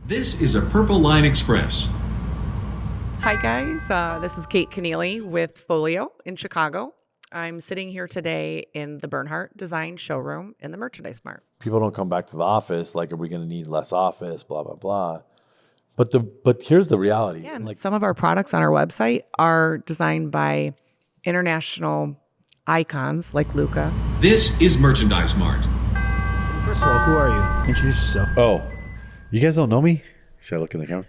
This is a Purple Line Express. Hi guys, this is Kate Keneally with Folio in Chicago. I'm sitting here today in the Bernhardt Design Showroom in the Merchandise Mart. People don't come back to the office like, are we going to need less office, blah, blah, blah. But here's the reality. Yeah, and some of our products on our website are designed by international icons like Luca. This is Merchandise Mart. First of all, who are you? Introduce yourself. Oh, you guys don't know me? Should I look in the camera?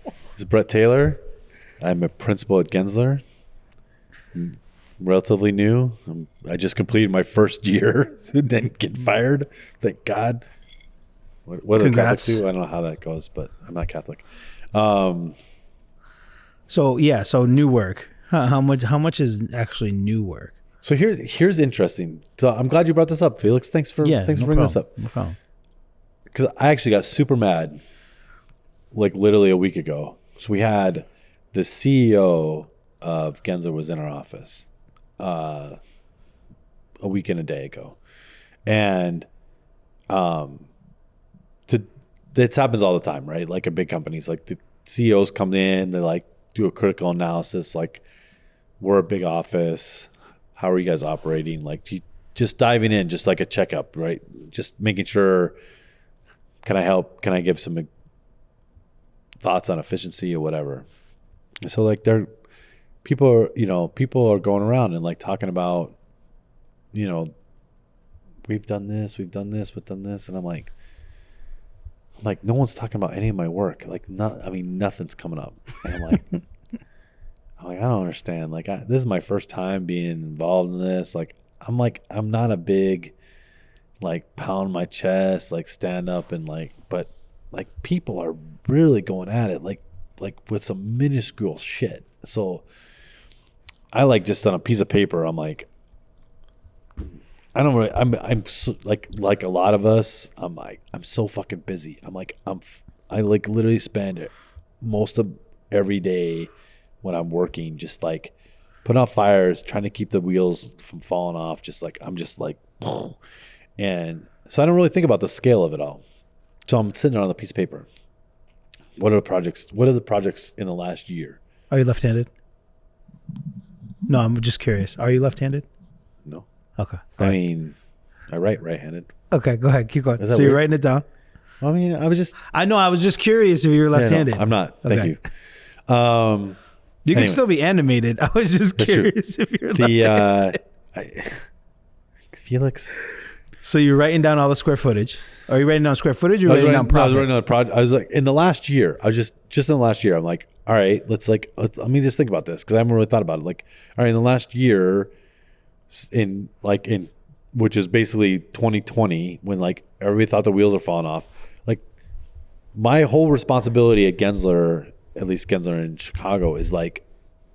This is Brett Taylor. I'm a principal at Gensler. I'm relatively new. I just completed my first year and then get fired. Thank God. What do Catholics do? I don't know how that goes, but I'm not Catholic. So new work. How much is actually new work? So here's interesting. So I'm glad you brought this up, Felix. Thanks for bringing this up. No problem. Because I actually got super mad, like literally a week ago. So we had the CEO of Gensler was in our office a week and a day ago, and this happens all the time, right? Like at big companies, like the CEOs come in, they like do a critical analysis, like we're a big office. How are you guys operating? Like just diving in, just like a checkup, right? Just making sure. Can I help? Can I give some thoughts on efficiency or whatever? And so like people are going around and like talking about, we've done this, and I'm like, no one's talking about any of my work. Like nothing's coming up. And I'm like, I don't understand. Like this is my first time being involved in this. I'm not a big like pound my chest, like stand up and but people are really going at it like with some minuscule shit. So I just on a piece of paper, I'm like, I don't really, I'm so, like a lot of us, I'm so fucking busy. I literally spend most of every day when I'm working, just like putting out fires, trying to keep the wheels from falling off. I'm just like, boom. And so I don't really think about the scale of it all. So I'm sitting on a piece of paper. What are the projects in the last year? Are you left-handed? No, I'm just curious. Are you left-handed? No. Okay. I write right-handed. Okay, go ahead. Keep going. So weird? you're writing it down? I know. I was just curious if you were left-handed. No, I'm not. Okay. Thank you. You can still be animated. I was just curious if you're left-handed. Felix. So you're writing down all the square footage. Are you writing down square footage or writing down profit? I was writing down a project. I was like, in the last year, in the last year, I'm like, all right, let me just think about this because I haven't really thought about it. Like, all right, in the last year, in which is basically 2020, when like everybody thought the wheels are falling off, like my whole responsibility at Gensler, at least Gensler in Chicago,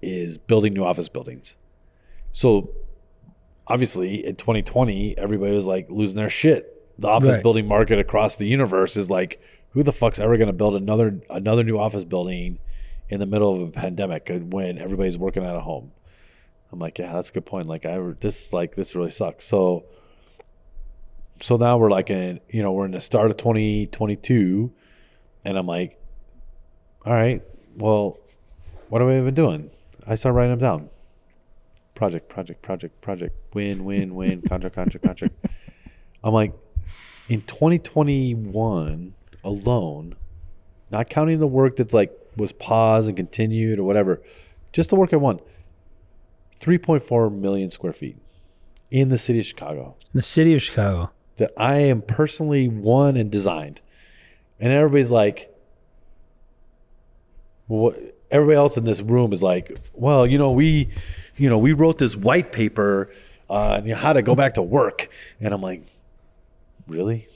is building new office buildings. So obviously in 2020, everybody was like losing their shit. The office building market across the universe is like, who the fuck's ever going to build another new office building in the middle of a pandemic when everybody's working at home? I'm like, yeah, that's a good point. Like this really sucks. So now we're like we're in the start of 2022 and I'm like, all right, well, what have we been doing? I start writing them down. Project, win, contract. I'm like, in 2021 alone, not counting the work that's like was paused and continued or whatever, just the work I won, 3.4 million square feet in the city of Chicago. In the city of Chicago. That I am personally won and designed. And everybody's like, well, everybody else in this room is like, well, we wrote this white paper on how to go back to work. And I'm like, really?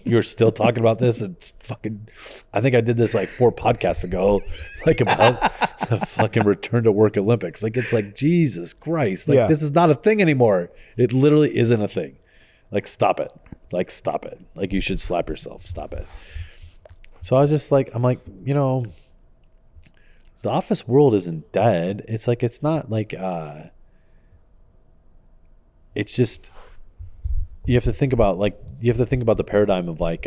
You're still talking about this? It's fucking, I think I did this like 4 podcasts ago, like about the fucking return to work Olympics. Like, it's like, Jesus Christ. Like, This is not a thing anymore. It literally isn't a thing. Like, stop it. Like, you should slap yourself. Stop it. So I was just like, I'm like, the office world isn't dead. It's like, it's not like, it's just, you have to think about the paradigm of like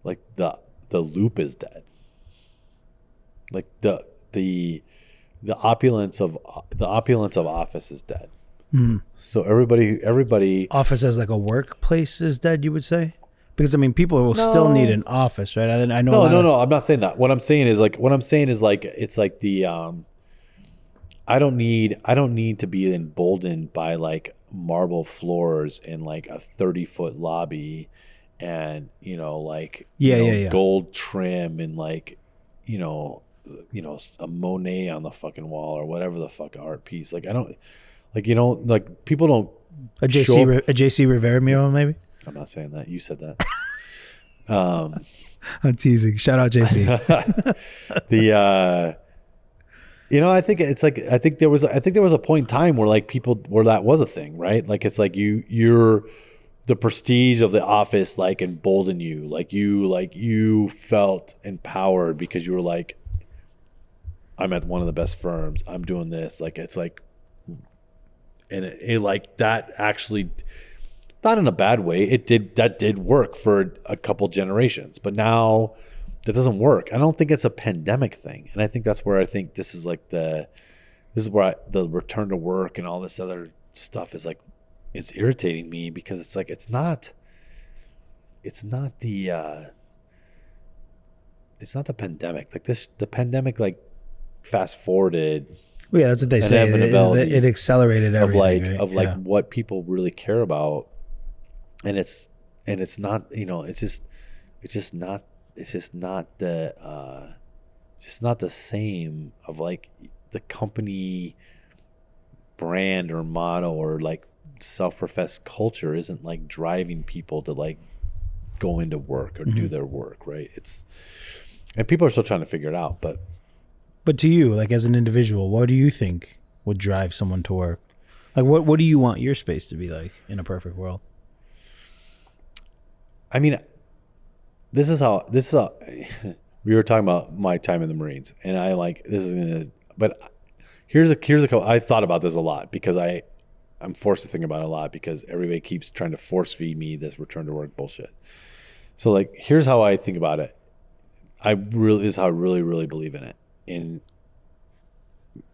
like the loop is dead. Like the opulence of office is dead. So everybody Office as like a workplace is dead, you would say? Because I mean, people will still need an office, right? I know. No. I'm not saying that. What I'm saying is like it's like the I don't need to be emboldened by like marble floors in like a 30-foot lobby, and gold trim and like a Monet on the fucking wall or whatever the fuck art piece. Like I don't like people don't a JC Rivera mural maybe. I'm not saying that. You said that. I'm teasing. Shout out JC. I think there was a point in time where like people where that was a thing, right? Like it's like you're the prestige of the office like emboldened you. Like you felt empowered because you were like, I'm at one of the best firms. I'm doing this. Like it's like, and it like that actually. Not in a bad way. That did work for a couple generations, but now that doesn't work. I don't think it's a pandemic thing, and I think that's where I think this is where the return to work and all this other stuff is like it's irritating me because it's like it's not the pandemic. Like the pandemic like fast forwarded. Well, yeah, that's what they say. It accelerated everything of what people really care about. And it's not, it's just not the same of like the company brand or motto or like self-professed culture isn't like driving people to like go into work or do their work, right? And people are still trying to figure it out, but to you, like as an individual, what do you think would drive someone to work? Like what do you want your space to be like in a perfect world? I mean, this is how we were talking about my time in the Marines, and I like but here's a couple. I thought about this a lot because I'm forced to think about it a lot because everybody keeps trying to force feed me this return to work bullshit. So like, here's how I think about it. I really, really believe in it. And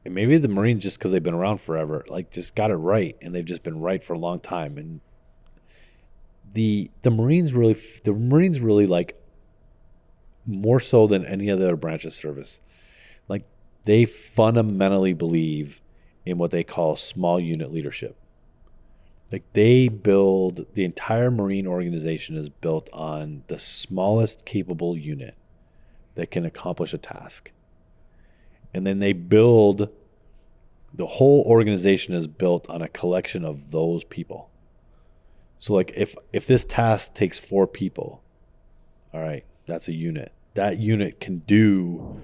maybe the Marines, just because they've been around forever, like just got it right, and they've just been right for a long time. And the Marines really like more so than any other branch of service, like they fundamentally believe in what they call small unit leadership. Like they build the entire Marine organization is built on the smallest capable unit that can accomplish a task. And then they build the whole organization is built on a collection of those people. So like if this task takes 4 people, all right, that's a unit. That unit can do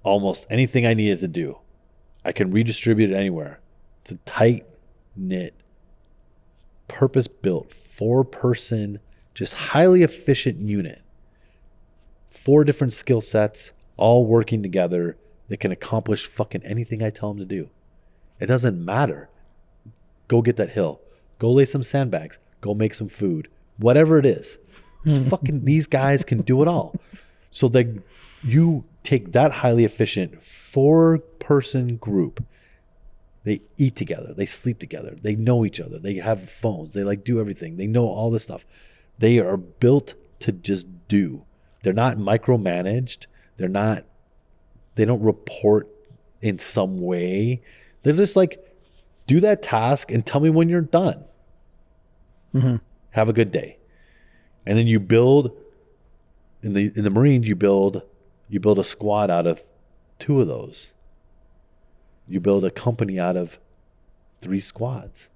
almost anything I need it to do. I can redistribute it anywhere. It's a tight-knit, purpose-built, 4-person, just highly efficient unit. 4 different skill sets, all working together that can accomplish fucking anything I tell them to do. It doesn't matter. Go get that hill. Go lay some sandbags. Go make some food. Whatever it is. These guys can do it all. So that you take that highly efficient 4-person group. They eat together. They sleep together. They know each other. They have phones. They like do everything. They know all this stuff. They are built to just do. They're not micromanaged. They don't report in some way. They're just like, do that task and tell me when you're done. Mm-hmm. Have a good day. And then you build in the Marines, you build a squad out of 2 of those. You build a company out of 3 squads.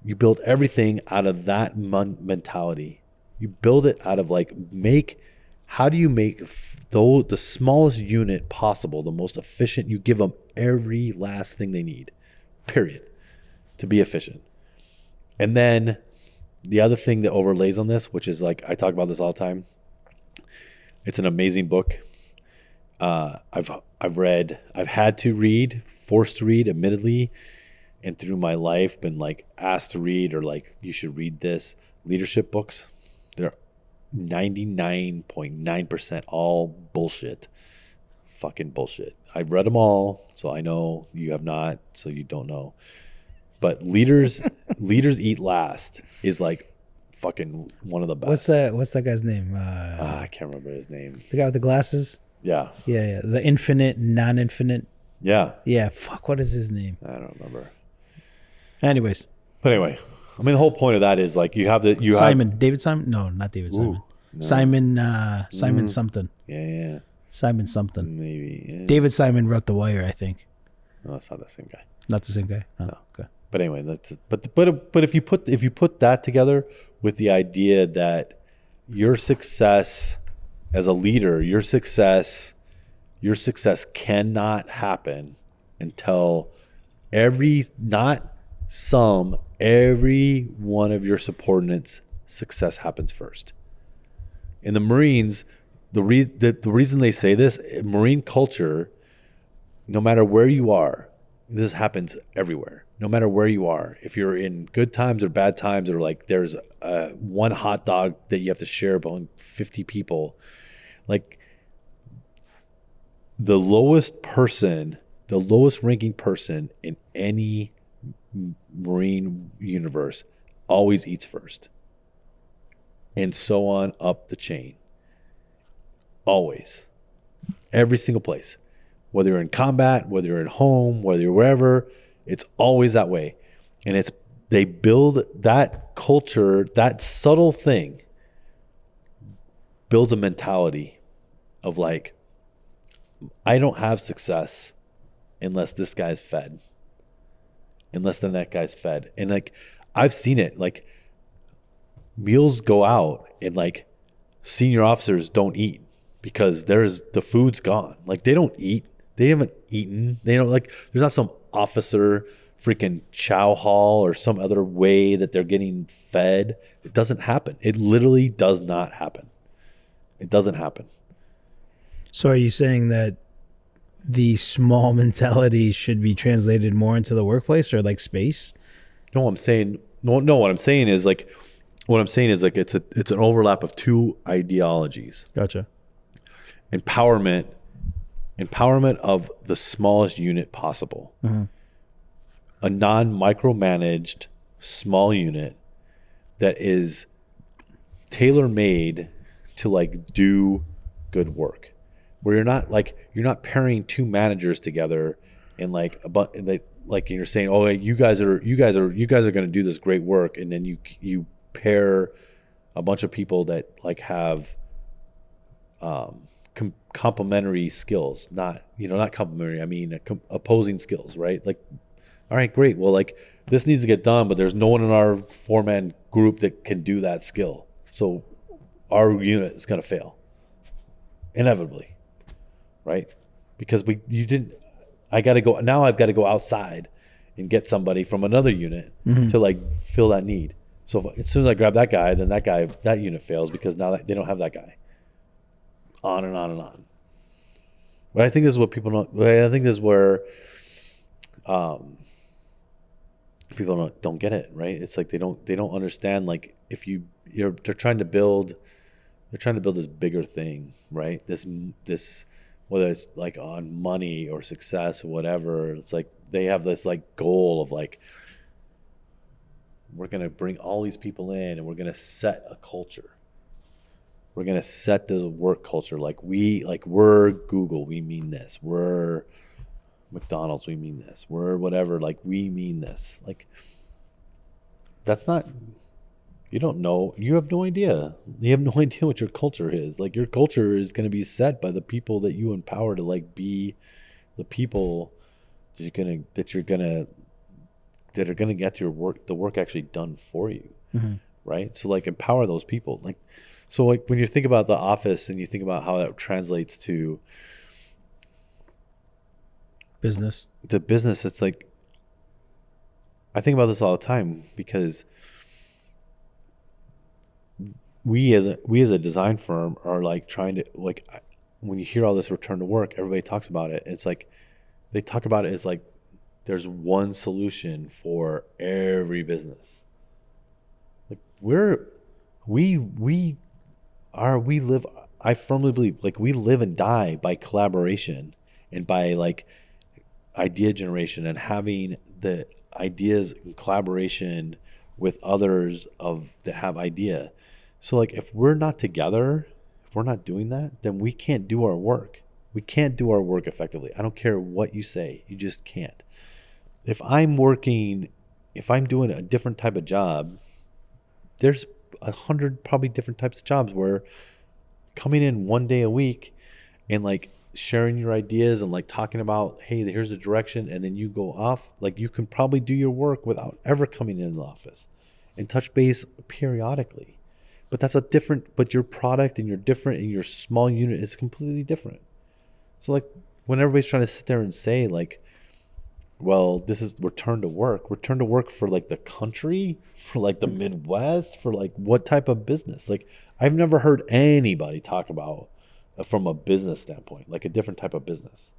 You build everything out of that mentality. You build it out of like how do you make the smallest unit possible, the most efficient? You give them every last thing they need, period, to be efficient. And then the other thing that overlays on this, which is like, I talk about this all the time. It's an amazing book. I've had to read, forced to read, admittedly, and through my life been like asked to read or like, you should read this, leadership books. They're 99.9% all bullshit. Fucking bullshit. I've read them all, so I know you have not, so you don't know. But leaders eat last is like fucking one of the best. What's that guy's name? I can't remember his name. The guy with the glasses? Yeah. Yeah. The infinite, non-infinite. Yeah. Yeah. Fuck, what is his name? I don't remember. Anyways. But anyway, I mean, the whole point of that is like Simon. David Simon? No, not David Simon. No. Simon something. Yeah. Simon something. Maybe. Yeah. David Simon wrote The Wire, I think. No, that's not the same guy. Not the same guy? Oh, No. Okay. But anyway, but if you put that together with the idea that your success as a leader, your success cannot happen until every one of your subordinates' success happens first. In the Marines, the reason they say this, Marine culture, no matter where you are, this happens everywhere. No matter where you are, if you're in good times or bad times, or like there's one hot dog that you have to share among 50 people, like the lowest ranking person in any Marine universe always eats first, and so on up the chain. Always, every single place, whether you're in combat, whether you're at home, whether you're wherever. It's always that way. And they build that culture, that subtle thing builds a mentality of like, I don't have success unless this guy's fed. Unless then that guy's fed. And like, I've seen it. Like, meals go out and like senior officers don't eat because the food's gone. Like, they don't eat. They haven't eaten. They don't, like, there's not some officer freaking chow hall or some other way that they're getting fed. It doesn't happen. It literally does not happen. It doesn't happen. So are you saying that the small mentality should be translated more into the workplace or like space? No, what I'm saying is it's an overlap of two ideologies. Gotcha. Empowerment of the smallest unit possible. Mm-hmm. A non-micromanaged small unit that is tailor-made to like do good work, where you're not pairing two managers together and and you're saying, oh, you guys are going to do this great work, and then you pair a bunch of people that like have complementary skills, not complementary. I mean, opposing skills, right? Like, all right, great. Well, like this needs to get done, but there's no one in our 4-man group that can do that skill. So our unit is going to fail inevitably, right? Because I've got to go outside and get somebody from another unit to like fill that need. So as soon as I grab that guy, then that unit fails because now they don't have that guy. On and on and on. But I think this is what people don't. I think this is where people don't get it, right? It's like they don't understand. Like if they're trying to build this bigger thing, right? This whether it's like on money or success or whatever. It's like they have this like goal of like, we're gonna bring all these people in and we're gonna set a culture. We're gonna set the work culture. We're Google, we mean this. We're McDonald's, we mean this. We're whatever, like we mean this. Like, that's not. You don't know. You have no idea. You have no idea what your culture is. Like, your culture is going to be set by the people that you empower to like be the people that are gonna get the work actually done for you, right? So like empower those people. Like, so like when you think about the office and you think about how that translates to business, it's like, I think about this all the time because we as a design firm are like trying to, like, when you hear all this return to work, everybody talks about it. It's like they talk about it as like there's one solution for every business. Like we I firmly believe like we live and die by collaboration and by like idea generation and having the ideas in collaboration with others that have idea. So like if we're not together, if we're not doing that, then we can't do our work. We can't do our work effectively. I don't care what you say. You just can't. If I'm doing a different type of job, there's 100 probably different types of jobs where coming in one day a week and like sharing your ideas and like talking about, hey, here's the direction, and then you go off, like you can probably do your work without ever coming in the office and touch base periodically. But but your product and your different and your small unit is completely different. So like when everybody's trying to sit there and say like, well, this is return to work for like the country, for like the Midwest, for like what type of business? Like I've never heard anybody talk about from a business standpoint, like a different type of business.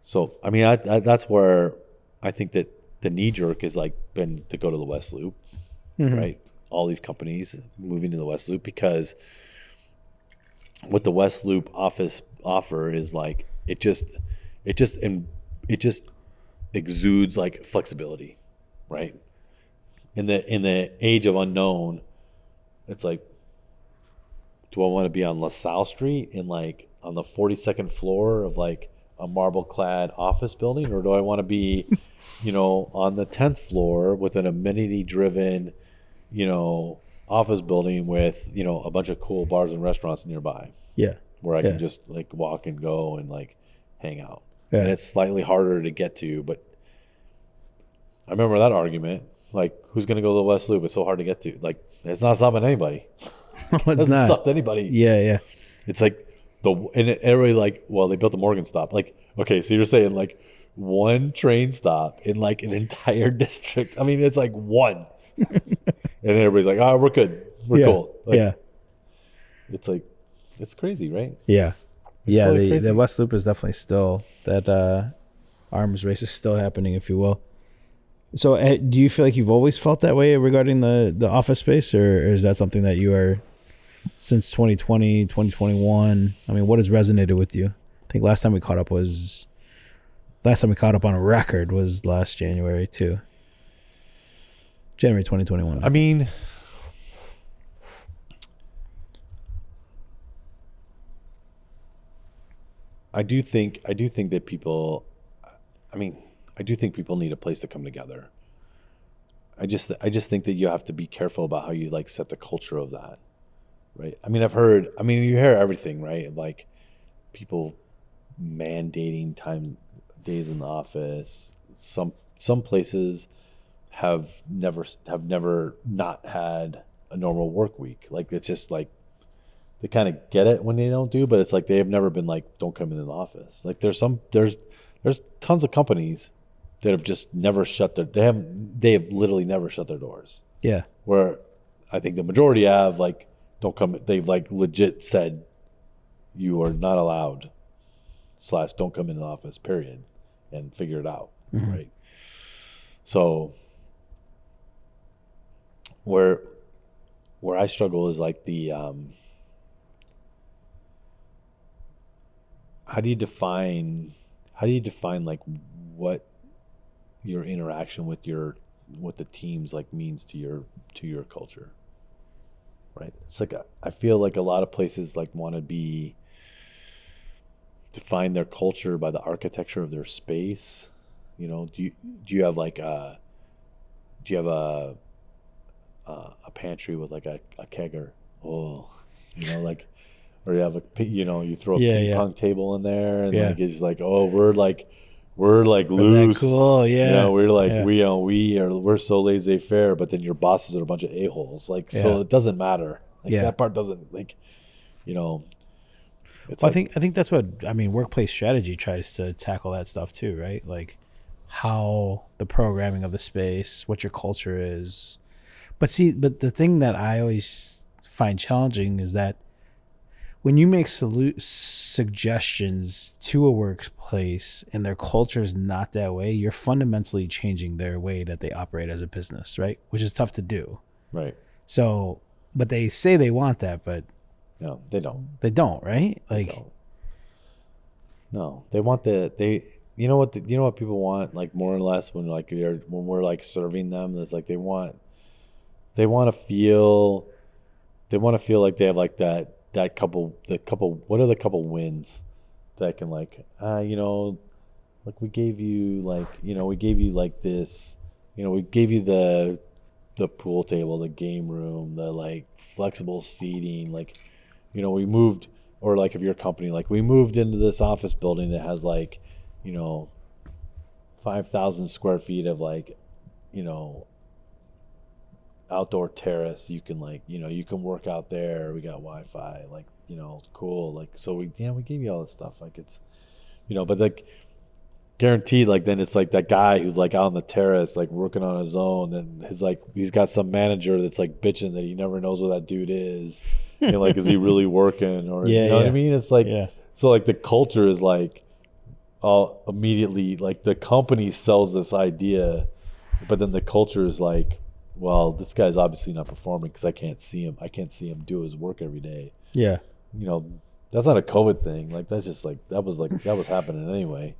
So, I mean, that's where I think that the knee jerk is like been to go to the West Loop, right? All these companies moving to the West Loop because what the West Loop office offer is like, it just exudes like flexibility, right? In the age of unknown, it's like, do I want to be on LaSalle Street in like on the 42nd floor of like a marble clad office building, or do I want to be, on the 10th floor with an amenity driven, office building with, a bunch of cool bars and restaurants nearby? Yeah. Where I can just like walk and go and like hang out. Yeah. And it's slightly harder to get to, but I remember that argument. Like, who's going to go to the West Loop? It's so hard to get to. Like, it's not stopping anybody. It's not stopped anybody. Yeah. It's like and everybody like, well, they built a Morgan stop. Like, okay, so you're saying like one train stop in like an entire district. I mean, it's like one. And everybody's like, oh, we're good. We're cool. Like, it's like, it's crazy, right? Yeah. It's totally crazy. The West Loop is definitely still that arms race is still happening, if you will. So do you feel like you've always felt that way regarding the office space, or is that something that you are since 2020, 2021? I mean, what has resonated with you? I think last time we caught up on a record was last January too. January 2021. I mean, I do think that people, I do think people need a place to come together. I just think that you have to be careful about how you like set the culture of that, right? I mean, you hear everything, right? Like people mandating days in the office. Some places have never not had a normal work week. Like it's just like they kind of get it when they don't do, but it's like they have never been like, don't come into the office. Like there's tons of companies that have just never they have literally never shut their doors. Yeah. Where I think the majority have like, don't come, they've like legit said you are not allowed / don't come into the office, period, and figure it out. Mm-hmm. Right. So where I struggle is like the, how do you define like what your interaction with the teams like means to your culture, right? It's like I feel like a lot of places like want to define their culture by the architecture of their space. Do you have like a pantry with like a kegger? Like, or you have you throw a ping pong table in there and like it's like, oh, we're loose. Cool, yeah. We're like we're so laissez-faire, but then your bosses are a bunch of a-holes. Like so it doesn't matter. Like that part doesn't like it's I think that's what workplace strategy tries to tackle that stuff too, right? Like how the programming of the space, what your culture is. But the thing that I always find challenging is that when you make suggestions to a workplace and their culture is not that way, you're fundamentally changing their way that they operate as a business, right? Which is tough to do. Right. So, but they say they want that, but No, they don't. They don't, right? They Like, don't. No, they want you know what people want, like, more or less, when we're like serving them, it's like they want to feel like they have like that couple what are the couple wins that can, like, like, we gave you like this, we gave you the pool table, the game room, the like flexible seating, like, we moved, or like if your company, like, we moved into this office building that has like, 5,000 square feet of like, outdoor terrace. You can, like, you can work out there. We got Wi-Fi, like, cool. Like, so we gave you all this stuff. Like, it's, but like, guaranteed, like, then it's like that guy who's like out on the terrace, like working on his own, and he's got some manager that's like bitching that he never knows what that dude is. And like, is he really working? Or, what I mean? It's like, so like the culture is like, immediately, like, the company sells this idea, but then the culture is like, well, this guy's obviously not performing because I can't see him do his work every day. yeah. That's not a COVID thing. Like, that's just like that was happening anyway.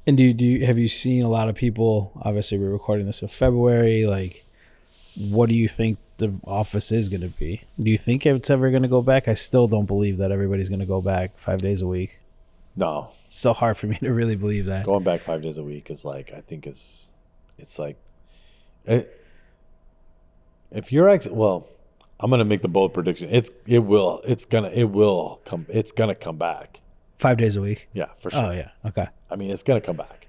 And have you seen a lot of people? Obviously, we're recording this in February. Like, what do you think the office is going to be? Do you think it's ever going to go back? I still don't believe that everybody's going to go back 5 days a week. No, It's so hard for me to really believe that. going back 5 days a week is like, I think it's like, if you're well, I'm gonna make the bold prediction. It's gonna come back. 5 days a week. Yeah, for sure. Oh yeah. Okay. I mean, it's gonna come back.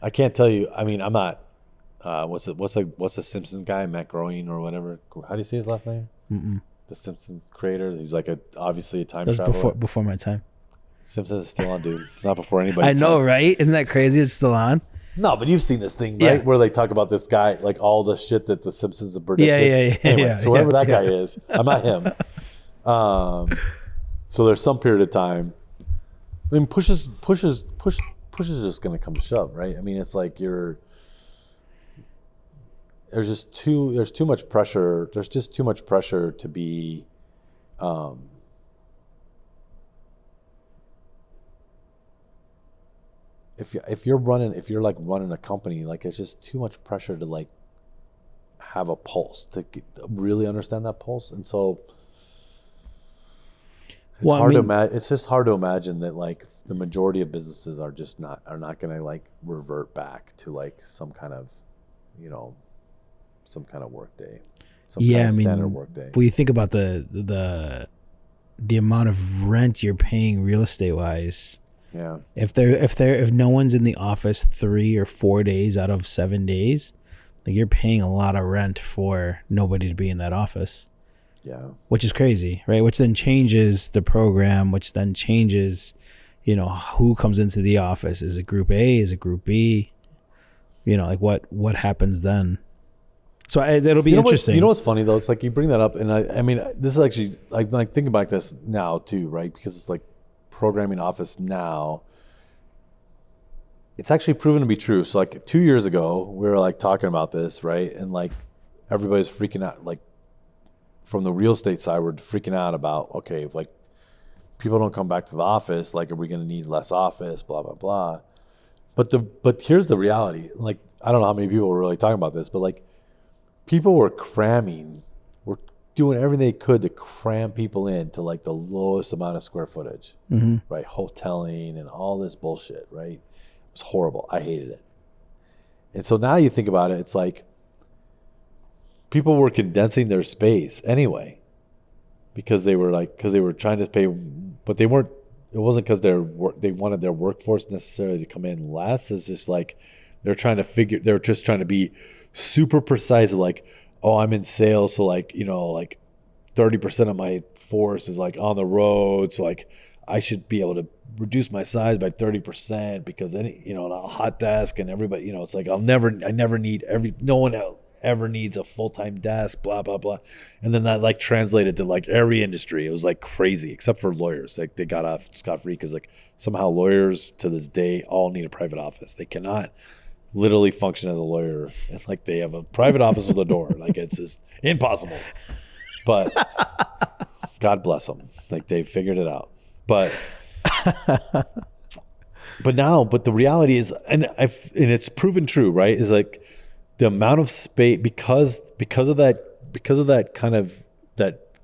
I can't tell you. I mean, I'm not. What's the Simpsons guy, Matt Groening or whatever? How do you say his last name? The Simpsons creator, who's like obviously a time That was traveler. before my time. Simpsons is still on, dude. It's not before anybody's I know, time. right? Isn't that crazy? It's still on. No, but you've seen this thing, right? Yeah. Where they talk about this guy, like all the shit that the Simpsons have predicted. Yeah. Anyway, so whoever that guy is, I'm not him. So there's some period of time. I mean, push is just going to come to shove, right? I mean, it's like there's too much pressure. There's just too much pressure to be, if you're like running a company, like, it's just too much pressure to like have a pulse, to really understand that pulse. And so it's just hard to imagine that, like, the majority of businesses are not going to like revert back to like some kind of work day. Standard work day. When you think about the amount of rent you're paying real estate wise. Yeah. If no one's in the office 3 or 4 days out of 7 days, like, you're paying a lot of rent for nobody to be in that office. Yeah. Which is crazy, right? Which then changes the program, which then changes, who comes into the office. Is it group A? Is it group B? Like, what happens then? So it'll be interesting. You know what's funny though? It's like you bring that up, and I mean, this is actually like thinking about this now too, right? Because it's like programming office now. It's actually proven to be true. So like 2 years ago, we were like talking about this, right? And like everybody's freaking out. Like, from the real estate side, we're freaking out about, okay, if like people don't come back to the office, like, are we going to need less office? Blah blah blah. But here's the reality. Like, I don't know how many people were really talking about this, but like, people were doing everything they could to cram people in to like the lowest amount of square footage, right? Hoteling and all this bullshit, right? It was horrible. I hated it. And so now you think about it, it's like people were condensing their space anyway, because they were trying to pay, but they weren't. It wasn't because they wanted their workforce necessarily to come in less. It's just like they're just trying to be super precise. Like, oh, I'm in sales, so like, like 30% of my force is like on the road, so like I should be able to reduce my size by 30% because a hot desk and everybody, it's like no one ever needs a full-time desk, blah blah blah. And then that like translated to like every industry. It was like crazy, except for lawyers. Like, they got off scot-free because like somehow lawyers to this day all need a private office. They cannot literally function as a lawyer. It's like they have a private office with a door. Like, it's just impossible. But God bless them. Like they figured it out. But but the reality is, and it's proven true, right? Is like the amount of space because of that kind of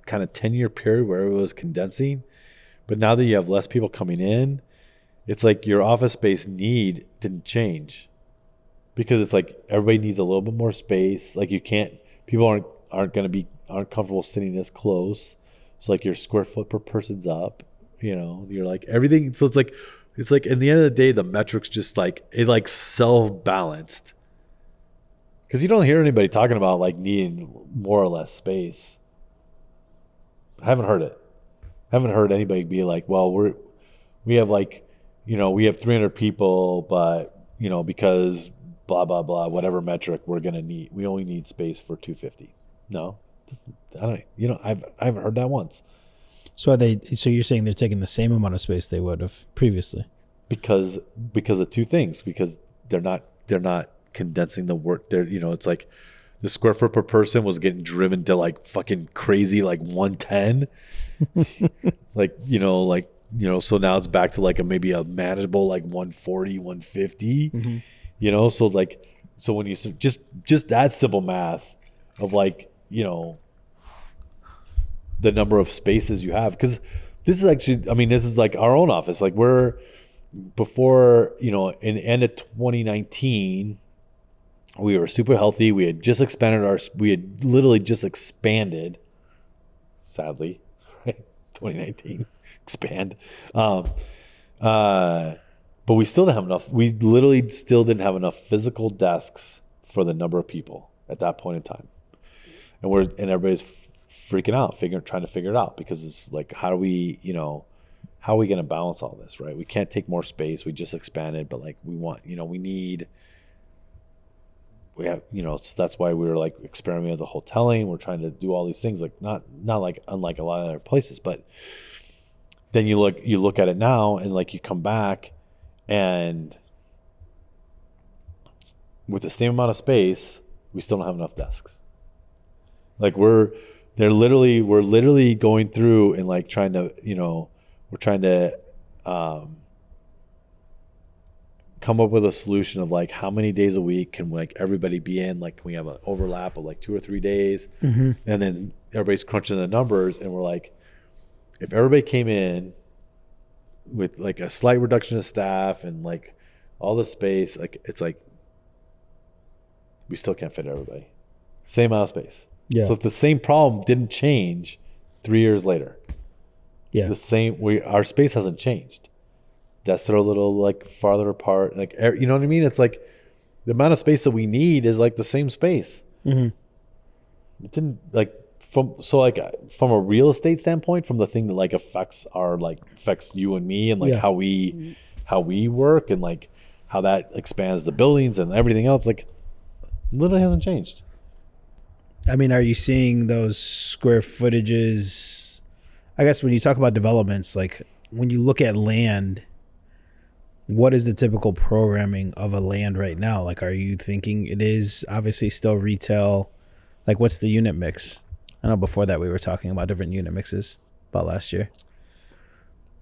10-year period where it was condensing. But now that you have less people coming in, it's like your office space need didn't change, because it's like everybody needs a little bit more space. Like people aren't comfortable sitting this close. So like your square foot per person's up, you're like everything. So it's like in the end of the day, the metrics just like it like self-balanced, because you don't hear anybody talking about like needing more or less space. I haven't heard it. I haven't heard anybody be like, well, we have like, we have 300 people, but because blah, blah, blah, whatever metric we only need space for 250. No, I haven't heard that once. So you're saying they're taking the same amount of space they would have previously? Because of two things. Because they're not condensing the work. It's like the square foot per person was getting driven to like fucking crazy, like 110. So now it's back to like maybe a manageable like 140, 150. Mm-hmm. So when you just that simple math of like, the number of spaces you have, because this is like our own office. Like we're before, in the end of 2019, we were super healthy. We had just literally just expanded, sadly, right? 2019, expand. But we still didn't have enough. We literally still didn't have enough physical desks for the number of people at that point in time. And everybody's freaking out, trying to figure it out, because it's like, how are we going to balance all this, right? We can't take more space. We just expanded, but like so that's why we were like experimenting with the hoteling. We're trying to do all these things, like not like unlike a lot of other places, but then you look at it now, and like you come back, and with the same amount of space, we still don't have enough desks. Like we're literally going through and like trying to, we're trying to come up with a solution of like how many days a week can like everybody be in. Like, can we have an overlap of like 2 or 3 days? Mm-hmm. And then everybody's crunching the numbers, and we're like, if everybody came in with like a slight reduction of staff and like all the space, like it's like we still can't fit everybody. Same amount of space. Yeah. So if the same problem didn't change 3 years later, our space hasn't changed. Desks are a little like farther apart. Like, you know what I mean? It's like the amount of space that we need is like the same space. Mm-hmm. It didn't like from a real estate standpoint, from the thing that like affects you and me, and like how we work, and like how that expands the buildings and everything else, like literally hasn't changed. I mean, are you seeing those square footages? I guess when you talk about developments, like when you look at land, what is the typical programming of a land right now? Like, are you thinking it is obviously still retail? Like, what's the unit mix? I know before that we were talking about different unit mixes about last year.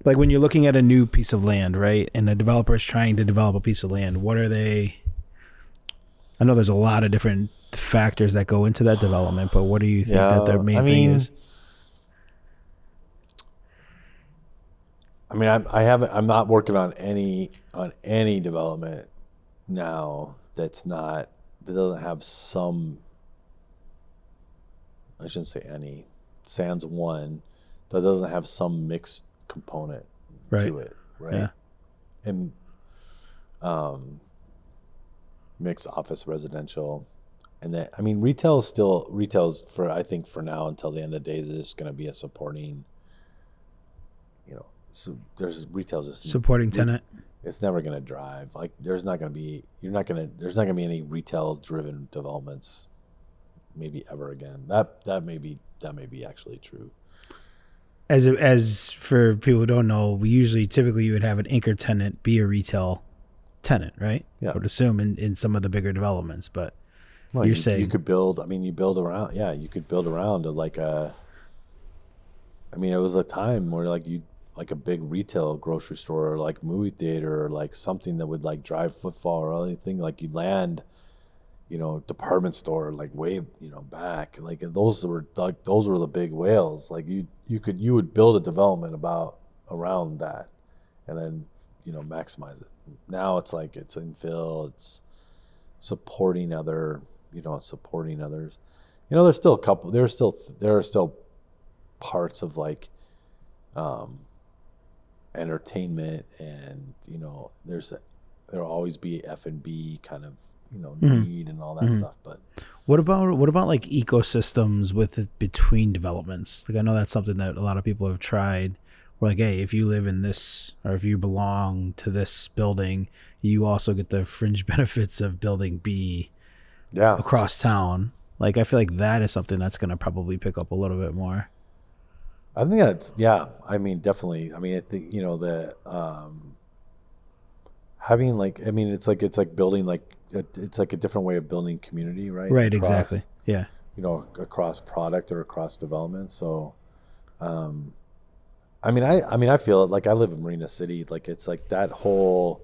Like when you're looking at a new piece of land, right? And the developer is trying to develop a piece of land, what are they? I know there's a lot of different factors that go into that development, but what do you think that their main thing is? I mean, I'm not working on any development now that doesn't have some. I shouldn't say any. Sans one that doesn't have some mixed component to it, right? Yeah. And mixed office residential, and that, I mean, retail's for, I think for now until the end of the days is just going to be a supporting. So there's retail just supporting tenant. It's never going to drive. Like there's not going to be any retail driven developments maybe ever again. That may be actually true. As for people who don't know, typically you would have an anchor tenant be a retail tenant, right? Yeah. I would assume in some of the bigger developments, but well, you're saying you could build. I mean, you could build around I mean, it was a time where like you like a big retail grocery store or like movie theater or like something that would like drive footfall or anything, like you land, department store like way, back. Like those were the big whales. Like you would build a development around that and then, maximize it. Now it's like it's infill, it's supporting others. There's still a couple, there are still parts of like entertainment, and there'll always be F&B kind of need and all that stuff. But what about like ecosystems between developments? Like I know that's something that a lot of people have tried. Where like, hey, if you live in this or if you belong to this building, you also get the fringe benefits of building B across town. Like I feel like that is something that's going to probably pick up a little bit more. I think that's, I mean, definitely. I mean, I think, having like, I mean, it's like building like, it's like a different way of building community, right? Right, exactly. Yeah. Across product or across development. So, I feel it. Like I live in Marina City. Like it's like that whole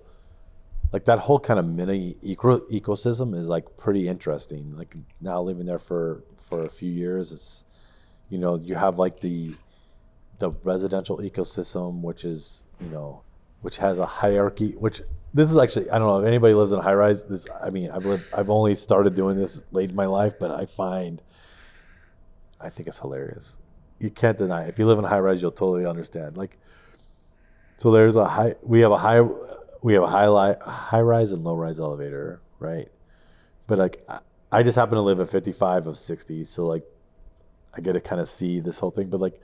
kind of mini ecosystem is like pretty interesting. Like now living there for a few years, it's, you have like the residential ecosystem, which is, which has a hierarchy, which this is actually, I don't know if anybody lives in a high rise. I've only started doing this late in my life, but I think it's hilarious. You can't deny it. If you live in a high rise, you'll totally understand. Like, so we have a high rise and low rise elevator, right? But like, I just happen to live at 55 of 60. So like, I get to kind of see this whole thing, but like,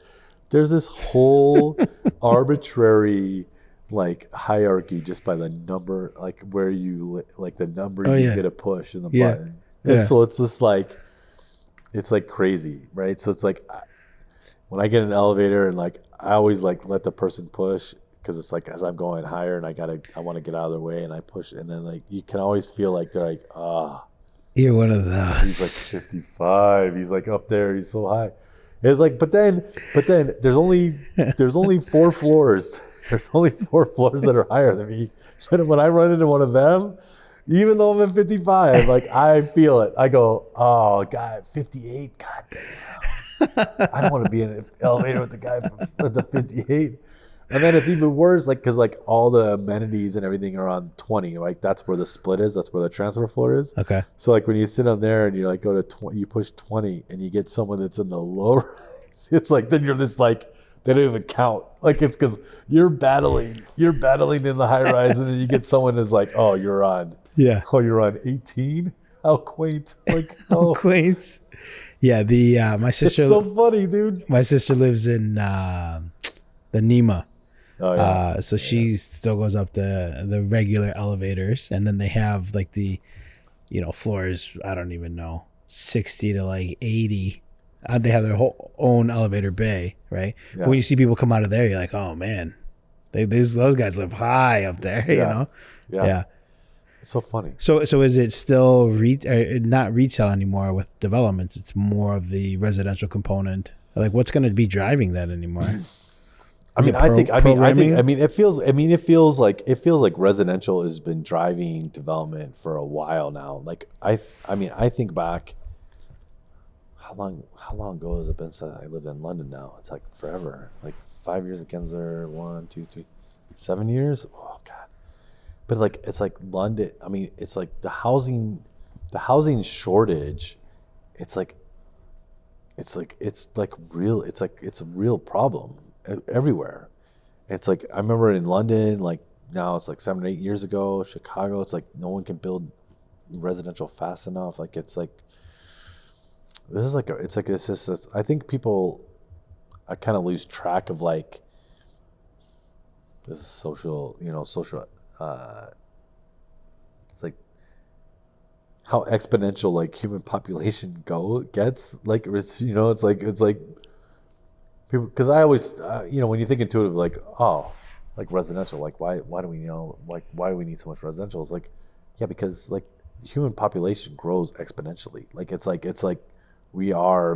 there's this whole arbitrary like hierarchy just by the number, like where like the number you get a push in the button. And so it's just like, it's like crazy, right? So it's like, when I get an elevator and like, I always like let the person push, because it's like as I'm going higher and I want to get out of their way and I push, and then like you can always feel like they're like, you're one of those. He's like 55. He's like up there. He's so high. It's like, but then there's only 4 floors. There's only 4 floors that are higher than me. But when I run into one of them, even though I'm at 55, like I feel it. I go, oh God, 58. God damn. I don't want to be in an elevator with the guy from the 58. And then it's even worse, like, because like all the amenities and everything are on 20, right? That's where the split is. That's where the transfer floor is. Okay. So like when you sit on there and you like go to 20, you push 20 and you get someone that's in the low rise, it's like, then you're just like, they don't even count. Like it's because you're battling in the high rise, and then you get someone that's like, you're on 18. How quaint. Like, how quaint. Yeah. My sister. It's so funny, dude. My sister lives in the Nema. Oh, yeah. So she still goes up the regular elevators, and then they have like the, floors, I don't even know, 60 to like 80. They have their whole own elevator bay, right? Yeah. But when you see people come out of there, you're like, oh man, those guys live high up there, you know? Yeah. It's so funny. So is it still not retail anymore with developments? It's more of the residential component. Like, what's going to be driving that anymore? It feels like residential has been driving development for a while now. Like I think back, how long ago has it been since I lived in London now? It's like forever. Like 5 years at Kensler, 1, 2, 3, 7 years. Oh God. But like, it's like London. I mean, it's like the housing shortage. It's a real problem everywhere. It's like, I remember in London, like now it's like 7 or 8 years ago, Chicago, it's like no one can build residential fast enough. Like, it's like, I think people, I kind of lose track of like, this is social, it's like how exponential like human population gets. Like, it's like people, because I always, when you think intuitive, like, like residential, like why do we why do we need so much residential? It's like, yeah, because like human population grows exponentially. Like it's like we are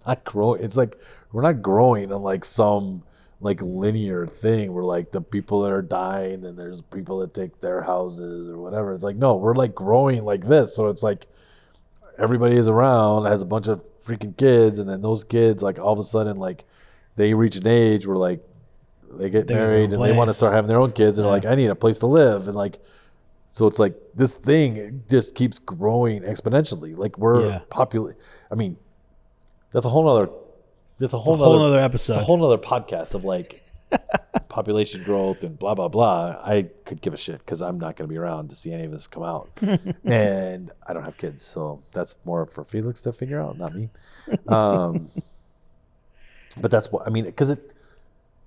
not growing. It's like we're not growing on like some like linear thing where like the people that are dying and there's people that take their houses or whatever. It's like, no, we're like growing like this. So it's like everybody is around, has a bunch of freaking kids, and then those kids like all of a sudden like they reach an age where like they get married and they want to start having their own kids and they're like, I need a place to live. And like, so it's like this thing it just keeps growing exponentially. Like we're I mean, that's a whole nother episode. It's a whole nother podcast of like population growth and blah, blah, blah. I could give a shit because I'm not going to be around to see any of this come out. And I don't have kids. So that's more for Felix to figure out, not me. But that's what, I mean, because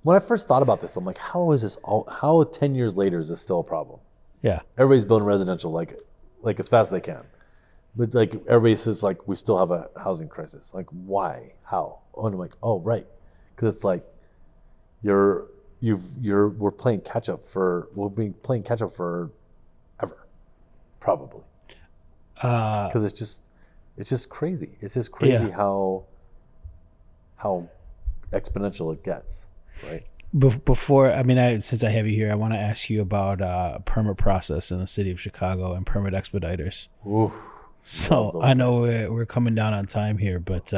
when I first thought about this, I'm like, how 10 years later is this still a problem? Yeah. Everybody's building residential like as fast as they can. But like everybody says like we still have a housing crisis. Like why? How? Oh, and I'm like, oh right, because it's like we're playing catch up for ever, probably. Because it's just crazy. It's just crazy how exponential it gets, right? Before, I mean, since I have you here, I want to ask you about permit process in the city of Chicago and permit expediters. Oof. So I know we're coming down on time here, but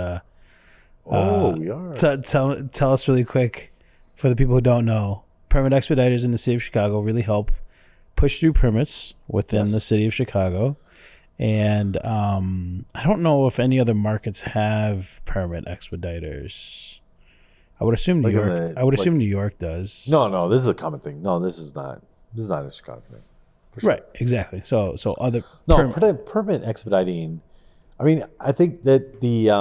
we are. Tell us really quick for the people who don't know. Permit expediters in the city of Chicago really help push through permits within the city of Chicago, and I don't know if any other markets have permit expediters. I would assume New York. New York does. No, this is a common thing. No, this is not a Chicago thing. Sure. Right, exactly. So other permit expediting. I mean, I think that the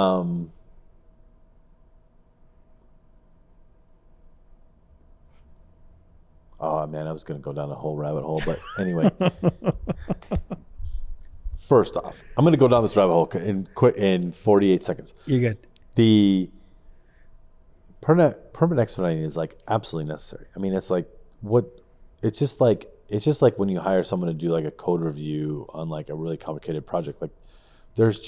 oh man, I was going to go down a whole rabbit hole, but anyway. First off, I'm going to go down this rabbit hole in 48 seconds. You're good. The permit expediting is like absolutely necessary. I mean, it's like it's just like when you hire someone to do like a code review on like a really complicated project. Like there's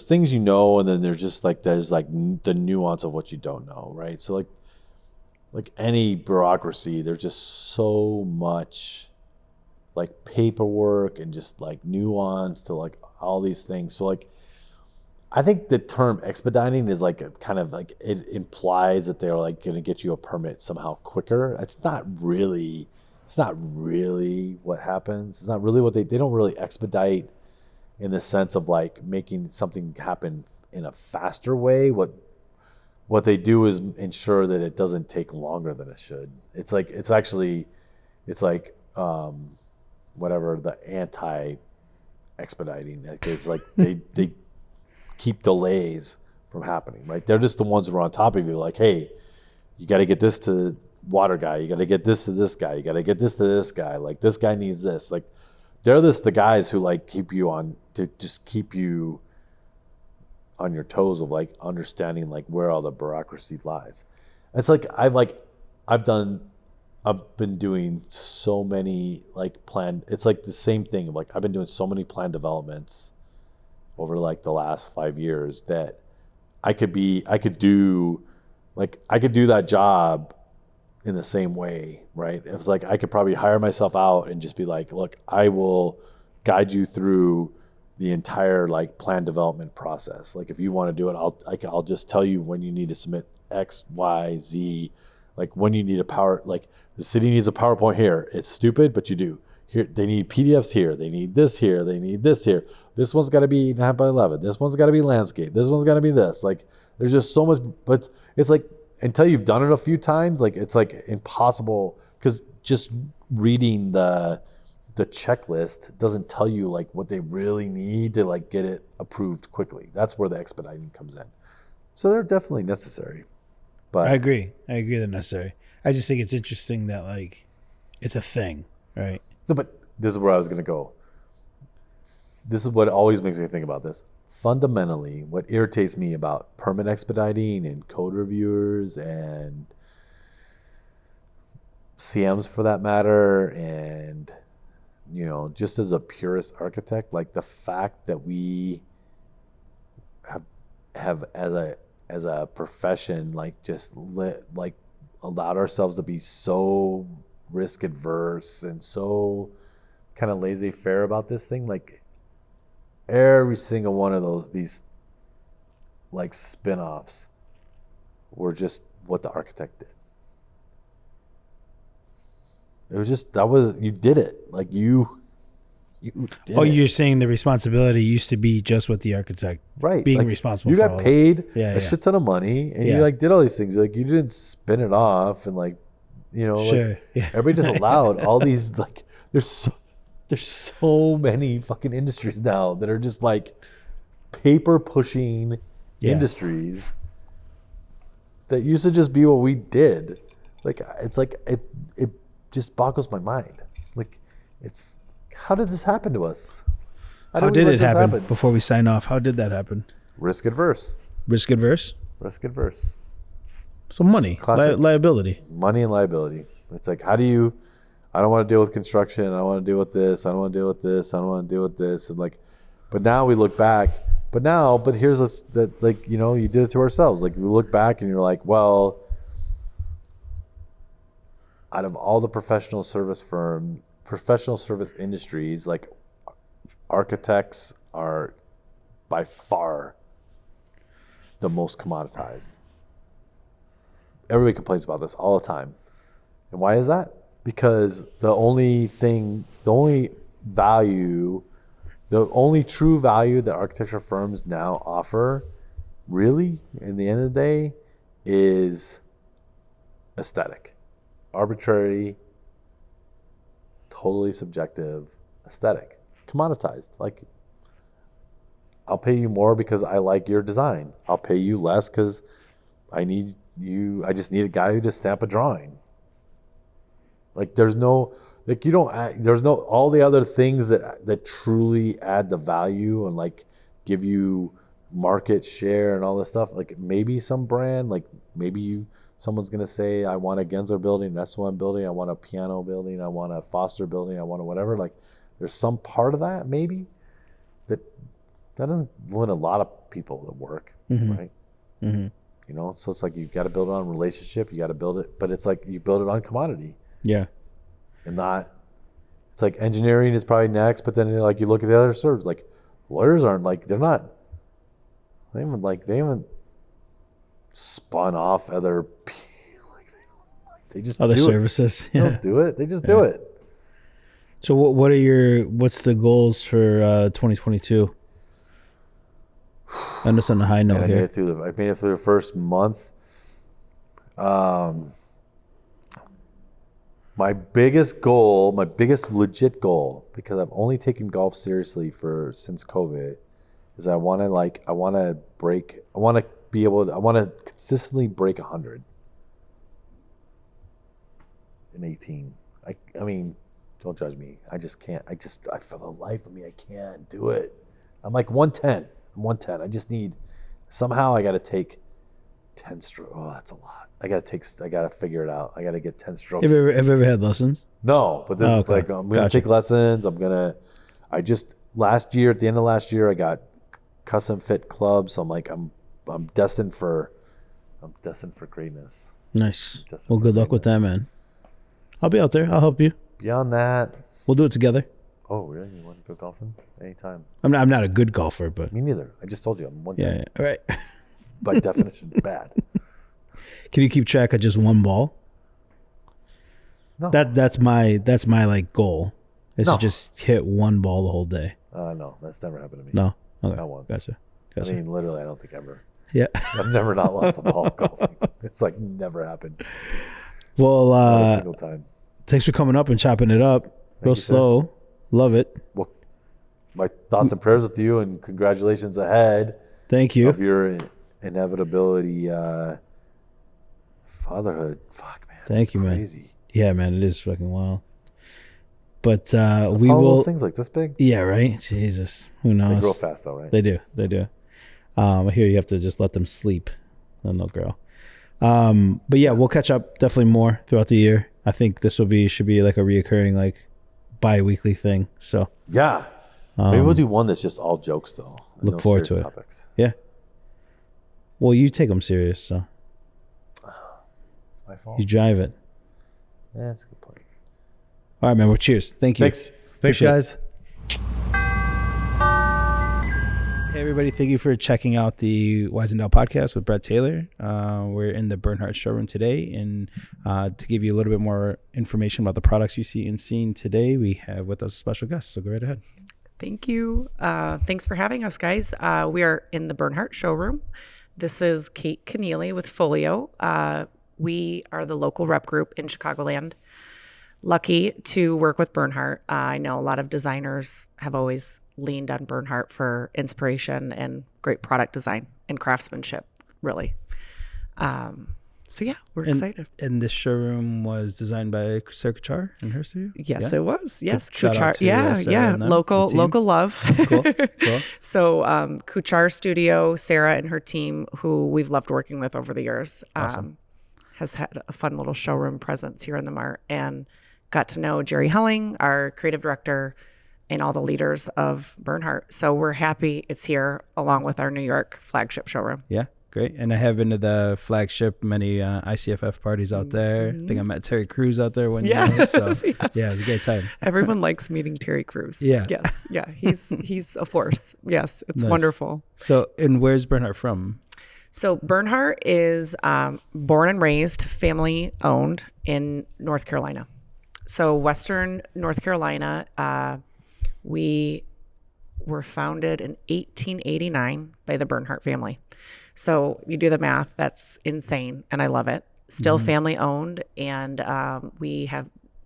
things and then there's the nuance of what you don't know, right? So like any bureaucracy, there's just so much like paperwork and just like nuance to like all these things. So like I think the term expediting is like a kind of like it implies that they're like going to get you a permit somehow quicker. It's not really what happens. It's not really what they don't really expedite in the sense of like making something happen in a faster way. What they do is ensure that it doesn't take longer than it should. It's like whatever the anti-expediting. It's like they keep delays from happening, right? They're just the ones who are on top of you, like, hey, you got to get this to water guy, you got to get this to this guy, you got to get this to this guy, like this guy needs this. Like they're the guys who like keep you on your toes of like understanding like where all the bureaucracy lies. It's like I've been doing so many like planned, it's like the same thing. Like I've been doing so many planned developments over like the last 5 years that I could do that job in the same way, right? It's like I could probably hire myself out and just be like, look, I will guide you through the entire like plan development process. Like if you want to do it, I'll just tell you when you need to submit X, Y, Z, like when you need like the city needs a PowerPoint here. It's stupid, but you do. Here they need PDFs here. They need this here. They need this here. This one's got to be 9 by 11. This one's got to be landscape. This one's got to be this. Like there's just so much, but it's like until you've done it a few times, like it's like impossible because just reading the checklist doesn't tell you like what they really need to like get it approved quickly. That's where the expediting comes in. So they're definitely necessary. But I agree they're necessary. I just think it's interesting that like it's a thing, right? No, but this is where I was going to go. This is what always makes me think about this. Fundamentally, what irritates me about permit expediting and code reviewers and CMs for that matter, and just as a purist architect, like the fact that we have as a profession just allowed ourselves to be so risk adverse and so kind of laissez-faire about this thing. Every single one of these spin-offs were just what the architect did. It was just you did it. You did it. You're saying the responsibility used to be just with the architect, Right? Being responsible. You for got paid a shit ton of money, and you did all these things. You didn't spin it off, and Sure. everybody just allowed all these there's so many fucking industries now that are just paper pushing industries that used to just be what we did. It just boggles my mind. It's how did this happen to us? How did it happen? Before we sign off, how did that happen? Risk adverse. Risk adverse. Risk adverse. So money, liability. Money and liability. It's how do you? I don't want to deal with construction. I don't want to deal with this. I don't want to deal with this. I don't want to deal with this. And but now we look back. But here's you did it to ourselves. We look back and you're well, out of all the professional service industries, architects are by far the most commoditized. Everybody complains about this all the time. And why is that? Because the only true value that architecture firms now offer, really, in the end of the day, is aesthetic. Arbitrary, totally subjective aesthetic. Commoditized. I'll pay you more because I like your design. I'll pay you less because I just need a guy to stamp a drawing. There's no all the other things that truly add the value and give you market share and all this stuff. Maybe some brand, someone's gonna say, I want a Gensler building, an S1 building, I want a piano building, I want a Foster building, I want a whatever. There's some part of that maybe that doesn't win a lot of people that work, right? Mm-hmm. So it's you've got to build it on relationship, you got to build it, but it's you build it on commodity. Yeah. And not, it's engineering is probably next, but then you look at the other serves, lawyers aren't they haven't spun off other they just other do services. They don't do it. They just do it. So what's the goals for 2022? I'm just on a high note here. I made it through the first month. My biggest legit goal, because I've only taken golf seriously since COVID, is I want to consistently break 100 in 18. I mean, don't judge me. I just can't. For the life of me, I can't do it. I'm 110. I'm 110. I just need, somehow I got to take 10 strokes. Oh, that's a lot. I got to figure it out. I got to get 10 strokes. Have you ever had lessons? No, but this is I'm going to take lessons. At the end of last year, I got custom fit clubs. So I'm destined for greatness. Nice. Well, good luck with that, man. I'll be out there. I'll help you. Beyond that, we'll do it together. Oh, really? You want to go golfing? Anytime. I'm not a good golfer, but me neither. I just told you I'm 110. Yeah. All right. It's by definition bad. Can you keep track of just one ball? No. That's my goal. Is to just hit one ball the whole day. No, that's never happened to me. No. Okay. Not once. Gotcha. I mean, literally, I don't think ever. Yeah. I've never not lost a ball golfing. It's never happened. Well, not a single time. Thanks for coming up and chopping it up. Real slow. Sir. Love it. Well, my thoughts and prayers with you, and congratulations ahead. Thank you. Of your inevitability, fatherhood. Fuck, man. Thank you, crazy. Man. Yeah, man, it is fucking wild. But we all will. Those things this big. Yeah, right. Jesus, who knows? They grow fast, though, right? They do. I hear you have to just let them sleep, and they'll grow. But yeah, we'll catch up definitely more throughout the year. I think this should be a reoccurring bi-weekly thing. So yeah, maybe we'll do one that's just all jokes though. Look forward to it. Topics. Yeah. Well, you take them serious, so It's my fault. you drive it. Yeah, that's a good point. All right, man. Well, cheers. Thank you. Thanks, Appreciate it. guys. Hey, everybody. Thank you for checking out the Wyzendale podcast with Brett Taylor. We're in the Bernhardt showroom today. And to give you a little bit more information about the products you see and seen today, we have with us a special guest. So go right ahead. Thank you. Thanks for having us, guys. We are in the Bernhardt showroom. This is Kate Keneally with Folio. We are the local rep group in Chicagoland. Lucky to work with Bernhardt. I know a lot of designers have always leaned on Bernhardt for inspiration and great product design and craftsmanship, really. So yeah, we're excited. And this showroom was designed by Sarah Kuchar in her studio? Yes, it was. Yes, Shout out Kuchar. to, Yeah, Sarah yeah. and them, Local the team. love. Cool. So Kuchar Studio, Sarah and her team, who we've loved working with over the years, Awesome. has had a fun little showroom presence here in the Mart, and got to know Jerry Helling, our creative director, and all the leaders of Bernhardt. So we're happy it's here along with our New York flagship showroom. Yeah, great. And I have been to the flagship, many ICFF parties out there. I think I met Terry Crews out there one year. So Yes. yeah, it was a great time. Everyone likes meeting Terry Crews. Yeah. Yes. Yeah. He's a force. Yes. It's Nice. wonderful. So, and where's Bernhardt from? So Bernhardt is born and raised, family owned in North Carolina. So Western North Carolina, we were founded in 1889 by the Bernhardt family. So you do the math, that's insane, and I love it. Still family owned, and we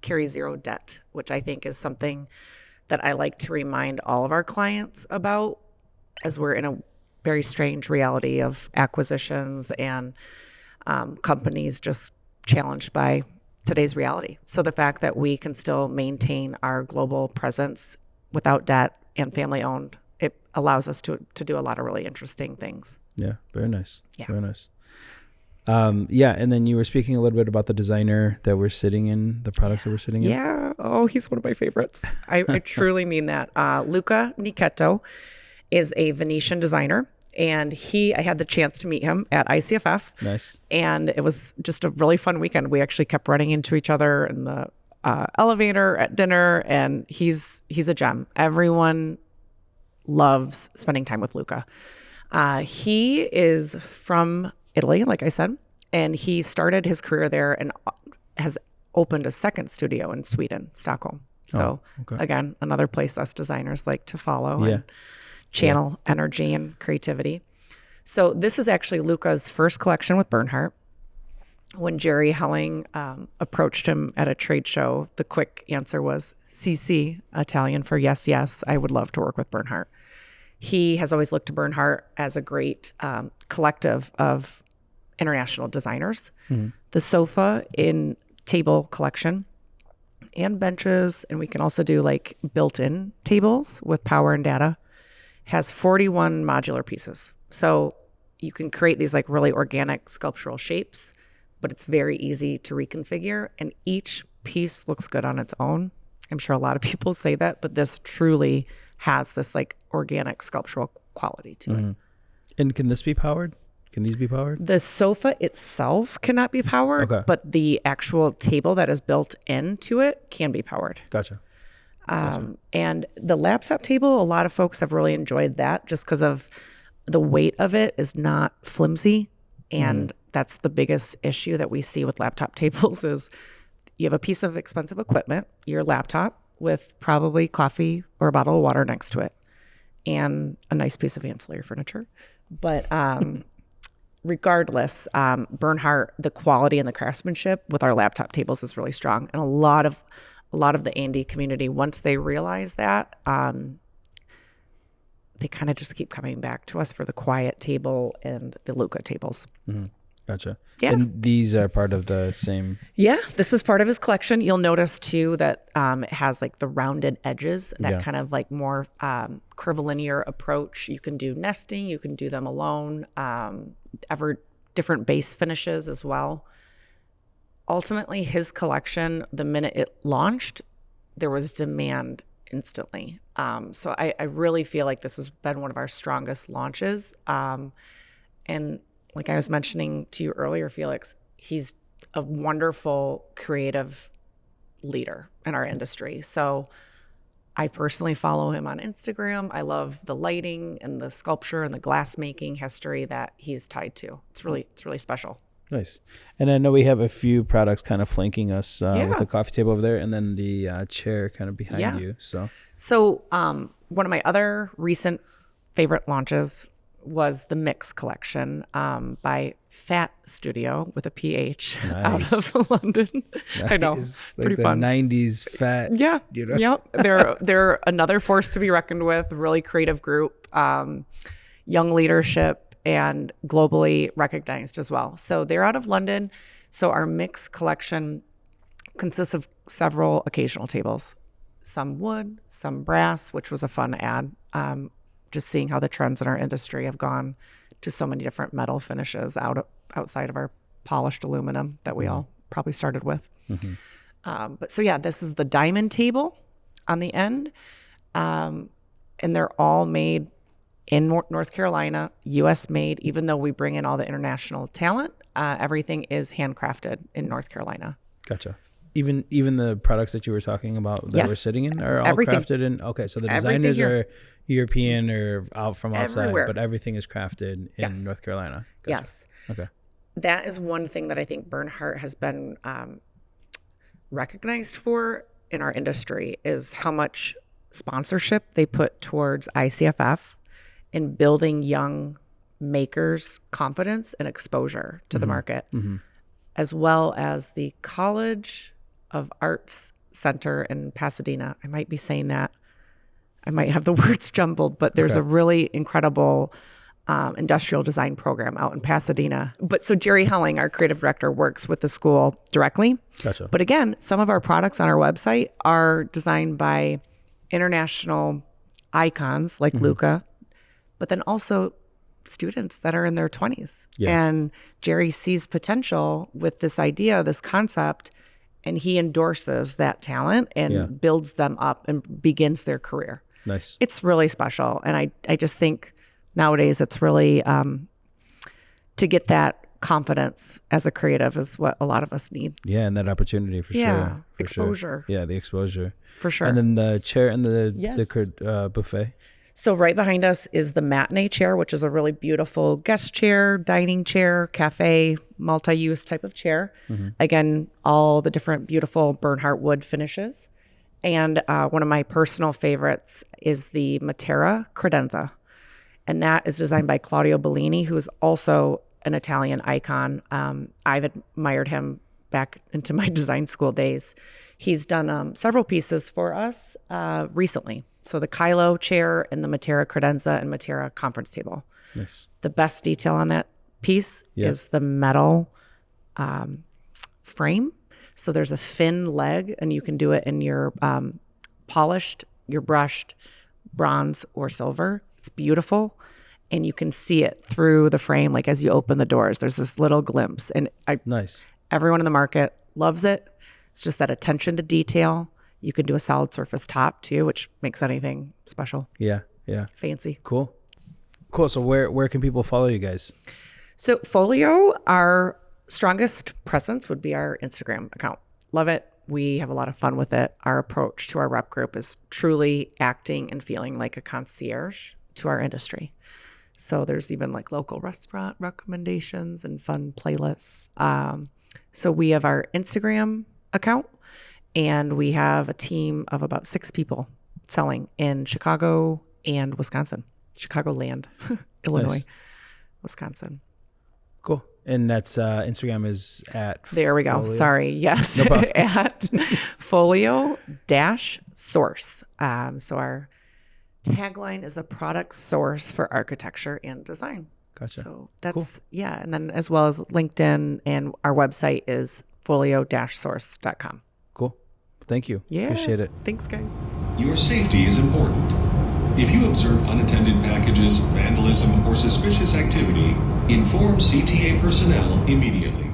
carry zero debt, which I think is something that I like to remind all of our clients about, as we're in a very strange reality of acquisitions and companies just challenged by today's reality. So the fact that we can still maintain our global presence without debt and family owned, it allows us to do a lot of really interesting things. Yeah, very nice. Yeah. Very nice. Yeah, and then you were speaking a little bit about the designer that we're sitting in, the products that we're sitting in. Yeah. Oh, he's one of my favorites. I truly mean that. Luca Nichetto is a Venetian designer, and I had the chance to meet him at ICFF. Nice. And it was just a really fun weekend. We actually kept running into each other in the elevator at dinner, and he's a gem. Everyone loves spending time with Luca. He is from Italy, like I said, and he started his career there and has opened a second studio in Sweden, Stockholm. So okay. again, another place us designers like to follow Yeah. and channel energy and creativity. So this is actually Luca's first collection with Bernhardt. When Jerry Helling approached him at a trade show, the quick answer was CC, Italian for yes, yes, I would love to work with Bernhardt. He has always looked to Bernhardt as a great collective of international designers. The sofa in table collection and benches, and we can also do like built-in tables with power and data, has 41 modular pieces. So you can create these like really organic sculptural shapes, but it's very easy to reconfigure, and each piece looks good on its own. I'm sure a lot of people say that, but this truly has this like organic sculptural quality to it. And can this be powered? Can these be powered? The sofa itself cannot be powered, Okay. but the actual table that is built into it can be powered. Gotcha. And the laptop table, a lot of folks have really enjoyed that just because of the weight of it is not flimsy. And that's the biggest issue that we see with laptop tables is you have a piece of expensive equipment, your laptop, with probably coffee or a bottle of water next to it and a nice piece of ancillary furniture. But regardless, Bernhardt, the quality and the craftsmanship with our laptop tables is really strong. And a lot of the Andy community, once they realize that, they kind of just keep coming back to us for the quiet table and the Luca tables. Gotcha. Yeah. And these are part of the same. Yeah, this is part of his collection. You'll notice too that it has like the rounded edges, that kind of like more curvilinear approach. You can do nesting, you can do them alone, ever different base finishes as well. Ultimately, his collection, the minute it launched, there was demand instantly. So I really feel like this has been one of our strongest launches. And like I was mentioning to you earlier, Felix, he's a wonderful creative leader in our industry. So I personally follow him on Instagram. I love the lighting and the sculpture and the glass making history that he's tied to. It's really special. Nice. And I know we have a few products kind of flanking us Yeah. with the coffee table over there and then the chair kind of behind Yeah. you. So one of my other recent favorite launches was the Mix collection by Phat Studio with a PH out of London. I know, Nice. pretty the fun. 90s fat. Yeah, You know? yep. They're another force to be reckoned with. Really creative group, young leadership, and globally recognized as well. So they're out of London. So our Mix collection consists of several occasional tables, some wood, some brass, which was a fun ad. Just seeing how the trends in our industry have gone to so many different metal finishes outside of our polished aluminum that we all probably started with. But so yeah, this is the diamond table on the end. And they're all made in North Carolina, US made, even though we bring in all the international talent, everything is handcrafted in North Carolina. Gotcha. Even the products that you were talking about that Yes. we're sitting in are all Everything. crafted in. Okay, so the Everything designers here. are European or out from outside, Everywhere. but everything is crafted in Yes. North Carolina. Gotcha. Yes. Okay. That is one thing that I think Bernhardt has been recognized for in our industry is how much sponsorship they put towards ICFF in building young makers' confidence and exposure to the market, as well as the College of Arts Center in Pasadena. I might be saying that. I might have the words jumbled, but there's a really incredible industrial design program out in Pasadena. But so Jerry Helling, our creative director, works with the school directly. Gotcha. But again, some of our products on our website are designed by international icons like Luca, but then also students that are in their 20s. Yeah. And Jerry sees potential with this idea, this concept, and he endorses that talent and builds them up and begins their career. Nice. It's really special. And I just think nowadays it's really to get that confidence as a creative is what a lot of us need. Yeah, and that opportunity for Yeah, sure. For exposure. Sure. Yeah, the exposure. For sure. And then the chair and the Yes. buffet. So right behind us is the Matinee chair, which is a really beautiful guest chair, dining chair, cafe, multi-use type of chair. Again, all the different beautiful Bernhardt wood finishes. And one of my personal favorites is the Matera Credenza. And that is designed by Claudio Bellini, who is also an Italian icon. I've admired him back into my design school days. He's done several pieces for us recently. So the Kylo chair and the Matera Credenza and Matera conference table. Nice. The best detail on that piece is the metal frame. So there's a fin leg, and you can do it in your polished, your brushed bronze or silver. It's beautiful, and you can see it through the frame. Like as you open the doors, there's this little glimpse, and Nice. everyone in the market loves it. It's just that attention to detail. You can do a solid surface top too, which makes anything special, Yeah. Yeah. fancy. Cool. So where can people follow you guys? So Folio, our strongest presence would be our Instagram account. Love it. We have a lot of fun with it. Our approach to our rep group is truly acting and feeling like a concierge to our industry. So there's even like local restaurant recommendations and fun playlists. So we have our Instagram account, and we have a team of about 6 people selling in Chicago and Wisconsin. Chicagoland, Illinois, Nice. Wisconsin. Cool. And that's Instagram is at There we go. Folio? Sorry. Yes. At Folio-source. So our tagline is a product source for architecture and design. Gotcha. So that's, yeah. And then as well as LinkedIn, and our website is folio-source.com. Cool. Thank you. Yeah. Appreciate it. Thanks, guys. Your safety is important. If you observe unattended packages, vandalism, or suspicious activity, inform CTA personnel immediately.